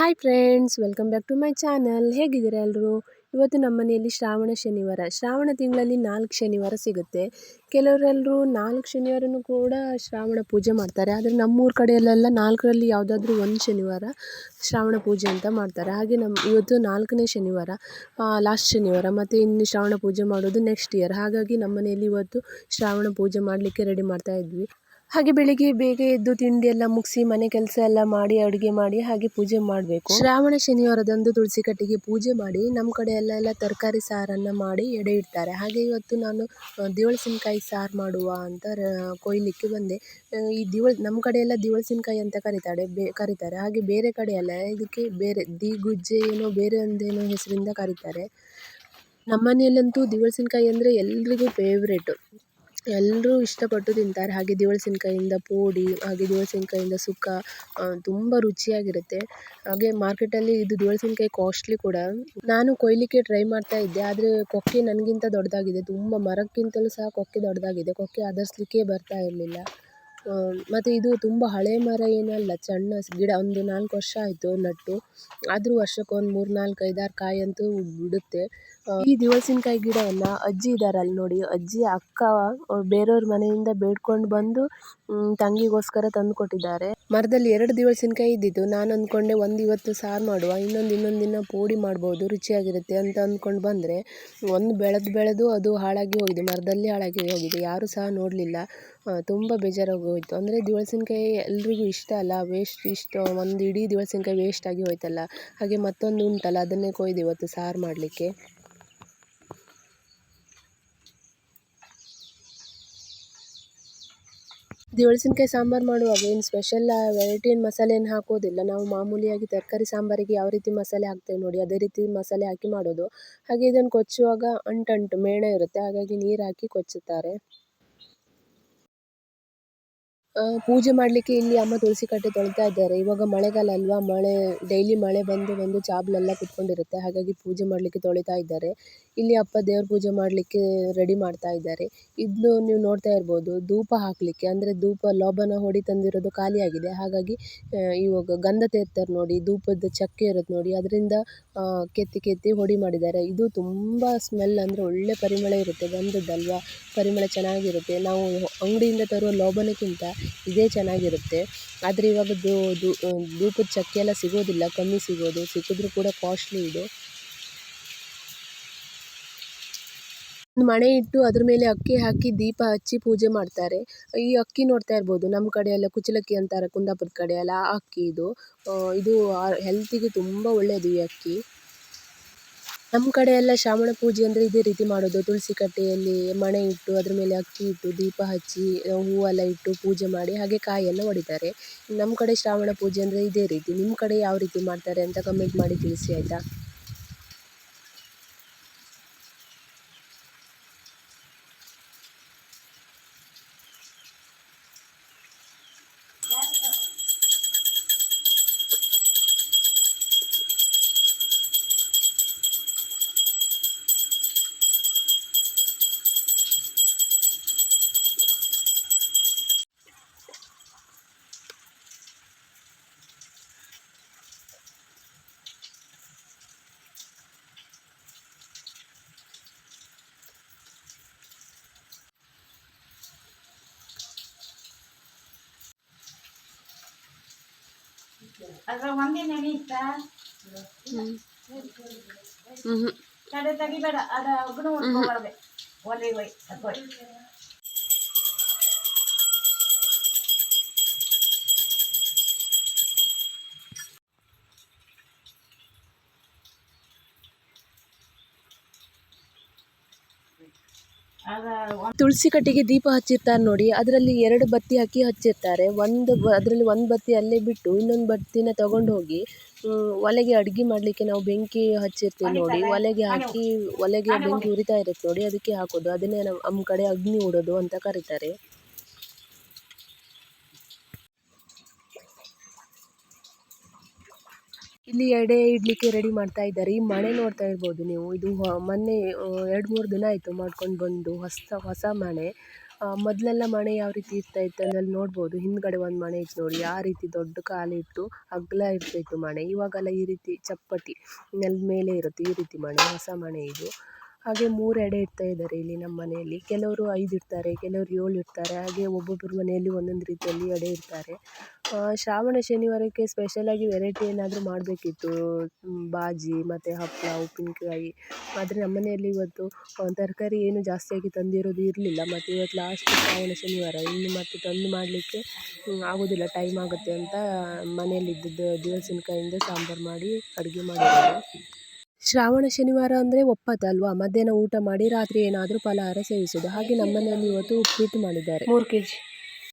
Hi friends, welcome back to my channel. ಹೇಗಿದ್ದೀರಾ ಎಲ್ಲರೂ? ಇವತ್ತು ನಮ್ಮ ಮನೆಯಲ್ಲಿ ಶ್ರಾವಣ ಶನಿವಾರ. ಶ್ರಾವಣ ತಿಂಗಳಲ್ಲಿ 4 ಶನಿವಾರ ಸಿಗುತ್ತೆ. ಕೆಲವರೆಲ್ಲರೂ 4 ಶನಿವಾರನೂ ಕೂಡ ಶ್ರಾವಣ ಪೂಜೆ ಮಾಡ್ತಾರೆ. ಆದರೆ ನಮ್ಮೂರ ಕಡೆಯಲ್ಲೆಲ್ಲ 4ರಲ್ಲಿ ಯಾವುದಾದ್ರೂ ಒಂದು ಶನಿವಾರ ಶ್ರಾವಣ ಪೂಜೆ ಅಂತ ಮಾಡ್ತಾರೆ. ಹಾಗೆ ಇವತ್ತು 4ನೇ ಶನಿವಾರ, ಲಾಸ್ಟ್ ಶನಿವಾರ, ಮತ್ತು ಇನ್ನು ಶ್ರಾವಣ ಪೂಜೆ ಮಾಡೋದು ನೆಕ್ಸ್ಟ್ ಇಯರ್. ಹಾಗಾಗಿ ನಮ್ಮ ಮನೆಯಲ್ಲಿ ಇವತ್ತು ಶ್ರಾವಣ ಪೂಜೆ ಮಾಡಲಿಕ್ಕೆ ರೆಡಿ ಮಾಡ್ತಾ ಇದ್ವಿ. ಹಾಗೆ ಬೆಳಿಗ್ಗೆ ಬೇಗ ಎದ್ದು ತಿಂಡಿ ಎಲ್ಲ ಮುಗಿಸಿ ಮನೆ ಕೆಲಸ ಎಲ್ಲ ಮಾಡಿ ಅಡುಗೆ ಮಾಡಿ ಹಾಗೆ ಪೂಜೆ ಮಾಡಬೇಕು. ಶ್ರಾವಣ ಶನಿವಾರದಂದು ತುಳಸಿ ಕಟ್ಟೆಗೆ ಪೂಜೆ ಮಾಡಿ ನಮ್ಮ ಕಡೆ ಎಲ್ಲ ತರಕಾರಿ ಸಾರನ್ನು ಮಾಡಿ ಎಡೆ ಇಡ್ತಾರೆ. ಹಾಗೆ ಇವತ್ತು ನಾನು ದಿವಳಸಿನಕಾಯಿ ಸಾರು ಮಾಡುವ ಅಂತ ಕೊಯ್ಲಿಕ್ಕೆ ಬಂದೆ. ಈ ನಮ್ಮ ಕಡೆ ಎಲ್ಲ ದಿವಳಸಿನಕಾಯಿ ಅಂತ ಕರೀತಾರೆ. ಹಾಗೆ ಬೇರೆ ಕಡೆ ಎಲ್ಲ ಇದಕ್ಕೆ ಬೇರೆ ಗುಜ್ಜೆ ಏನೋ ಬೇರೆ ಒಂದೇನೋ ಹೆಸರಿಂದ ಕರೀತಾರೆ. ನಮ್ಮ ಮನೆಯಲ್ಲಂತೂ ದಿವಳಸಿನಕಾಯಿ ಅಂದರೆ ಎಲ್ರಿಗೂ ಫೇವ್ರೇಟು. ಎಲ್ಲರೂ ಇಷ್ಟಪಟ್ಟು ತಿಂತಾರೆ. ಹಾಗೆ ದಿವಳಸಿನಕಾಯಿಂದ ಪೋಡಿ, ಹಾಗೆ ದಿವಳಸಿನಕಾಯಿಂದ ಸುಕ್ಕ ತುಂಬ ರುಚಿಯಾಗಿರುತ್ತೆ. ಹಾಗೆ ಮಾರ್ಕೆಟಲ್ಲಿ ಇದು ದಿವಳಸಿನಕಾಯಿ ಕಾಸ್ಟ್ಲಿ ಕೂಡ. ನಾನು ಕೊಯ್ಲಿಕ್ಕೆ ಟ್ರೈ ಮಾಡ್ತಾ ಇದ್ದೆ, ಆದರೆ ಕೊಕ್ಕೆ ನನಗಿಂತ ದೊಡ್ಡದಾಗಿದೆ. ತುಂಬ ಮರಕ್ಕಿಂತಲೂ ಸಹ ಕೊಕ್ಕೆ ದೊಡ್ಡದಾಗಿದೆ. ಕೊಕ್ಕೆ ಆಧರಿಸ್ಲಿಕ್ಕೆ ಬರ್ತಾ ಇರಲಿಲ್ಲ. ಮತ್ತು ಇದು ತುಂಬ ಹಳೆ ಮರ ಏನಲ್ಲ, ಸಣ್ಣ ಗಿಡ. ಒಂದು 4 ವರ್ಷ ಆಯಿತು ನಟ್ಟು. ಆದರೂ ವರ್ಷಕ್ಕೊಂದು 3, 4, 5, 6 ಕಾಯಿ ಅಂತೂ ಬಿಡುತ್ತೆ. ಈ ದಿವಳಸಿನಕಾಯಿ ಗಿಡವನ್ನು ಅಜ್ಜಿ ಇದ್ದಾರಲ್ಲ ನೋಡಿ, ಅಜ್ಜಿ ಅಕ್ಕ ಬೇರೆಯವ್ರ ಮನೆಯಿಂದ ಬೇಡ್ಕೊಂಡು ಬಂದು ತಂಗಿಗೋಸ್ಕರ ತಂದು ಕೊಟ್ಟಿದ್ದಾರೆ. ಮರದಲ್ಲಿ 2 ದಿವಳಸಿನಕಾಯಿ ಇದ್ದಿದ್ದು. ನಾನು ಅಂದ್ಕೊಂಡೆ ಒಂದು ಇವತ್ತು ಸಾರು ಮಾಡುವ, ಇನ್ನೊಂದು ದಿನ ಪೋಡಿ ಮಾಡ್ಬೋದು, ರುಚಿಯಾಗಿರುತ್ತೆ ಅಂತ ಅಂದ್ಕೊಂಡು ಬಂದರೆ ಒಂದು ಬೆಳೆದು ಅದು ಹಾಳಾಗಿ ಹೋಗಿದೆ. ಮರದಲ್ಲಿ ಹಾಳಾಗಿ ಹೋಗಿದೆ. ಯಾರೂ ಸಹ ನೋಡಲಿಲ್ಲ. ತುಂಬ ಬೇಜಾರಾಗಿ ಹೋಯಿತು. ಅಂದರೆ ದಿವಳಸಿನಕಾಯಿ ಎಲ್ರಿಗೂ ಇಷ್ಟ ಅಲ್ಲ, ಒಂದು ಇಡೀ ದಿವಳಸಿನಕಾಯಿ ವೇಸ್ಟ್ ಆಗಿ ಹೋಯ್ತಲ್ಲ. ಹಾಗೆ ಮತ್ತೊಂದು ಉಂಟಲ್ಲ, ಅದನ್ನೇ ಕೊಯ್ದು ಇವತ್ತು ಸಾರು ಮಾಡಲಿಕ್ಕೆ. ದಿವಳಸಿನಕಾಯಿ ಸಾಂಬಾರು ಮಾಡುವಾಗ ಏನು ಸ್ಪೆಷಲ್ ವೆರೈಟಿ ಮಸಾಲೆ ಏನು ಹಾಕೋದಿಲ್ಲ. ನಾವು ಮಾಮೂಲಿಯಾಗಿ ತರಕಾರಿ ಸಾಂಬಾರಿಗೆ ಯಾವ ರೀತಿ ಮಸಾಲೆ ಹಾಕ್ತೇವೆ ನೋಡಿ, ಅದೇ ರೀತಿ ಮಸಾಲೆ ಹಾಕಿ ಮಾಡೋದು. ಹಾಗೆ ಇದನ್ನು ಕೊಚ್ಚುವಾಗ ಅಂಟು ಮೇಣ ಇರುತ್ತೆ, ಹಾಗಾಗಿ ನೀರು ಹಾಕಿ ಕೊಚ್ಚುತ್ತಾರೆ. ಪೂಜೆ ಮಾಡಲಿಕ್ಕೆ ಇಲ್ಲಿ ಅಮ್ಮ ತುಳಸಿ ಕಟ್ಟೆ ತೊಳಿತಾ ಇದ್ದಾರೆ. ಇವಾಗ ಮಳೆಗಾಲ ಅಲ್ವಾ, ಡೈಲಿ ಮಳೆ ಬಂದು ಚಾಬ್ಲೆಲ್ಲ ಕುತ್ಕೊಂಡಿರುತ್ತೆ. ಹಾಗಾಗಿ ಪೂಜೆ ಮಾಡಲಿಕ್ಕೆ ತೊಳಿತಾ ಇದ್ದಾರೆ. ಇಲ್ಲಿ ಅಪ್ಪ ದೇವ್ರ ಪೂಜೆ ಮಾಡಲಿಕ್ಕೆ ರೆಡಿ ಮಾಡ್ತಾ ಇದ್ದಾರೆ. ಇದು ನೀವು ನೋಡ್ತಾ ಇರ್ಬೋದು, ಧೂಪ ಹಾಕಲಿಕ್ಕೆ. ಅಂದರೆ ಲೋಬನ ಹೊಡಿ ತಂದಿರೋದು ಖಾಲಿಯಾಗಿದೆ. ಹಾಗಾಗಿ ಇವಾಗ ಗಂಧ ತೇರ್ತಾರೆ ನೋಡಿ, ಧೂಪದ ಚಕ್ಕೆ ಇರುತ್ತೆ ನೋಡಿ, ಅದರಿಂದ ಕೆತ್ತಿ ಹೊಡಿ ಮಾಡಿದ್ದಾರೆ. ಇದು ತುಂಬ ಸ್ಮೆಲ್, ಅಂದರೆ ಒಳ್ಳೆ ಪರಿಮಳ ಇರುತ್ತೆ. ಗಂಧದ್ದಲ್ವಾ, ಪರಿಮಳ ಚೆನ್ನಾಗಿರುತ್ತೆ. ನಾವು ಅಂಗಡಿಯಿಂದ ತರುವ ಲೋಬನಕ್ಕಿಂತ ಇದೇ ಚೆನ್ನಾಗಿರುತ್ತೆ. ಆದರೆ ಇವಾಗ ಧೂಪದ ಚಕ್ಕೆ ಎಲ್ಲ ಸಿಗೋದಿಲ್ಲ, ಕಮ್ಮಿ ಸಿಗೋದು. ಸಿಕ್ಕಿದ್ರೂ ಕೂಡ ಕಾಸ್ಟ್ಲಿ ಇದು. ಮಣೆ ಇಟ್ಟು ಅದ್ರ ಮೇಲೆ ಅಕ್ಕಿ ಹಾಕಿ ದೀಪ ಹಚ್ಚಿ ಪೂಜೆ ಮಾಡ್ತಾರೆ. ಈ ಅಕ್ಕಿ ನೋಡ್ತಾ ಇರ್ಬೋದು, ನಮ್ಮ ಕಡೆ ಎಲ್ಲ ಕುಚಲಕ್ಕಿ ಅಂತಾರೆ, ಕುಂದಾಪುರದ ಕಡೆ ಎಲ್ಲ ಆ ಅಕ್ಕಿ ಇದು. ಹೆಲ್ತಿಗೆ ತುಂಬ ಒಳ್ಳೆಯದು ಈ ಅಕ್ಕಿ. ನಮ್ಮ ಕಡೆ ಎಲ್ಲ ಶ್ರಾವಣ ಪೂಜೆ ಅಂದರೆ ಇದೇ ರೀತಿ ಮಾಡೋದು. ತುಳಸಿ ಕಟ್ಟೆಯಲ್ಲಿ ಮಣೆ ಇಟ್ಟು ಅದ್ರ ಮೇಲೆ ಅಕ್ಕಿ ಇಟ್ಟು ದೀಪ ಹಚ್ಚಿ ಹೂವೆಲ್ಲ ಇಟ್ಟು ಪೂಜೆ ಮಾಡಿ ಹಾಗೆ ಕಾಯಿಯನ್ನು ಹೊಡಿತಾರೆ. ನಮ್ಮ ಕಡೆ ಶ್ರಾವಣ ಪೂಜೆ ಅಂದರೆ ಇದೇ ರೀತಿ. ನಿಮ್ಮ ಕಡೆ ಯಾವ ರೀತಿ ಮಾಡ್ತಾರೆ ಅಂತ ಕಮೆಂಟ್ ಮಾಡಿ ತಿಳಿಸಿ ಆಯಿತಾ. ಅದ್ರ ಒಂದಿನ ಇತ್ತಾ ಕಡೆ ತೆಗಿಬೇಡ, ಅದ ಒಗ್ಗು ಉಟ್ಕೋಬಾರ್ದೆ. ಒಲೆ ಅಕ್ಕೋಯ್ ತುಳಸಿ ಕಟ್ಟೆಗೆ ದೀಪ ಹಚ್ಚಿರ್ತಾರೆ ನೋಡಿ, ಅದರಲ್ಲಿ 2 ಬತ್ತಿ ಹಾಕಿ ಹಚ್ಚಿರ್ತಾರೆ. ಅದರಲ್ಲಿ ಒಂದು ಬತ್ತಿ ಅಲ್ಲೇ ಬಿಟ್ಟು ಇನ್ನೊಂದು ಬತ್ತಿನ ತಗೊಂಡು ಹೋಗಿ ಒಲೆಗೆ ಅಡುಗೆ ಮಾಡಲಿಕ್ಕೆ ನಾವು ಬೆಂಕಿ ಹಚ್ಚಿರ್ತೀವಿ ನೋಡಿ, ಒಲೆಗೆ ಹಾಕಿ ಒಲೆಗೆ ಬೆಂಕಿ ಉರಿತಾ ಇರುತ್ತೆ ನೋಡಿ, ಅದಕ್ಕೆ ಹಾಕೋದು. ಅದನ್ನೇ ನಮ್ಮ ಕಡೆ ಅಗ್ನಿ ಉಡೋದು ಅಂತ ಕರೀತಾರೆ. ಇಲ್ಲಿ ಎಡೆ ಇಡಲಿಕ್ಕೆ ರೆಡಿ ಮಾಡ್ತಾ ಇದ್ದಾರೆ. ಈ ಮಣೆ ನೋಡ್ತಾ ಇರ್ಬೋದು ನೀವು, ಇದು ಮೊನ್ನೆ 2-3 ದಿನ ಆಯಿತು ಮಾಡ್ಕೊಂಡು ಬಂದು ಹೊಸ ಮಣೆ. ಮೊದಲೆಲ್ಲ ಮಣೆ ಯಾವ ರೀತಿ ಇರ್ತಾಯಿತ್ತು ಅಂದರೆ ಅಲ್ಲಿ ನೋಡ್ಬೋದು, ಹಿಂದ್ಗಡೆ ಒಂದು ಮಣೆ ಇತ್ತು ನೋಡಿ, ಆ ರೀತಿ ದೊಡ್ಡ ಕಾಲಿಟ್ಟು ಅಗಲ ಇರ್ತಾಯಿತ್ತು ಮಣೆ. ಇವಾಗೆಲ್ಲ ಈ ರೀತಿ ಚಪ್ಪಟಿ ನೆಲದ ಮೇಲೆ ಇರುತ್ತೆ ಈ ರೀತಿ ಮಣೆ, ಹೊಸ ಮಣೆ ಇದು. ಹಾಗೆ 3 ಎಡೆ ಇಡ್ತಾ ಇದ್ದಾರೆ ಇಲ್ಲಿ ನಮ್ಮ ಮನೆಯಲ್ಲಿ. ಕೆಲವರು 5 ಇಡ್ತಾರೆ, ಕೆಲವರು 7 ಇಡ್ತಾರೆ. ಹಾಗೆ ಒಬ್ಬೊಬ್ಬರ ಮನೆಯಲ್ಲಿ ಒಂದೊಂದು ರೀತಿಯಲ್ಲಿ ಎಡೆ ಇಡ್ತಾರೆ. ಶ್ರಾವಣ ಶನಿವಾರಕ್ಕೆ ಸ್ಪೆಷಲಾಗಿ ವೆರೈಟಿ ಏನಾದರೂ ಮಾಡಬೇಕಿತ್ತು, ಬಾಜಿ ಮತ್ತು ಹಪ್ಪಳ, ಉಪ್ಪಿನಕಾಯಿ. ಆದರೆ ನಮ್ಮ ಮನೆಯಲ್ಲಿ ಇವತ್ತು ತರಕಾರಿ ಏನು ಜಾಸ್ತಿಯಾಗಿ ತಂದಿರೋದು ಇರಲಿಲ್ಲ. ಮತ್ತು ಇವತ್ತು ಲಾಸ್ಟ್ ಶ್ರಾವಣ ಶನಿವಾರ, ಇನ್ನು ಮತ್ತೆ ತಂದು ಮಾಡಲಿಕ್ಕೆ ಆಗೋದಿಲ್ಲ, ಟೈಮ್ ಆಗುತ್ತೆ ಅಂತ ಮನೆಯಲ್ಲಿದ್ದದ್ದು ದಿವಸಿನಕಾಯಿಂದ ಸಾಂಬಾರು ಮಾಡಿ ಅಡುಗೆ ಮಾಡಿರೋದು. ಶ್ರಾವಣ ಶನಿವಾರ ಅಂದರೆ ಒಪ್ಪತ್ತಲ್ವಾ, ಮಧ್ಯಾಹ್ನ ಊಟ ಮಾಡಿ ರಾತ್ರಿ ಏನಾದರೂ ಫಲಹಾರ ಸೇವಿಸೋದು. ಹಾಗೆ ನಮ್ಮ ಮನೆಯಲ್ಲಿ ಇವತ್ತು ಉಪ್ಪಿಟ್ಟು ಮಾಡಿದ್ದಾರೆ. 3 kg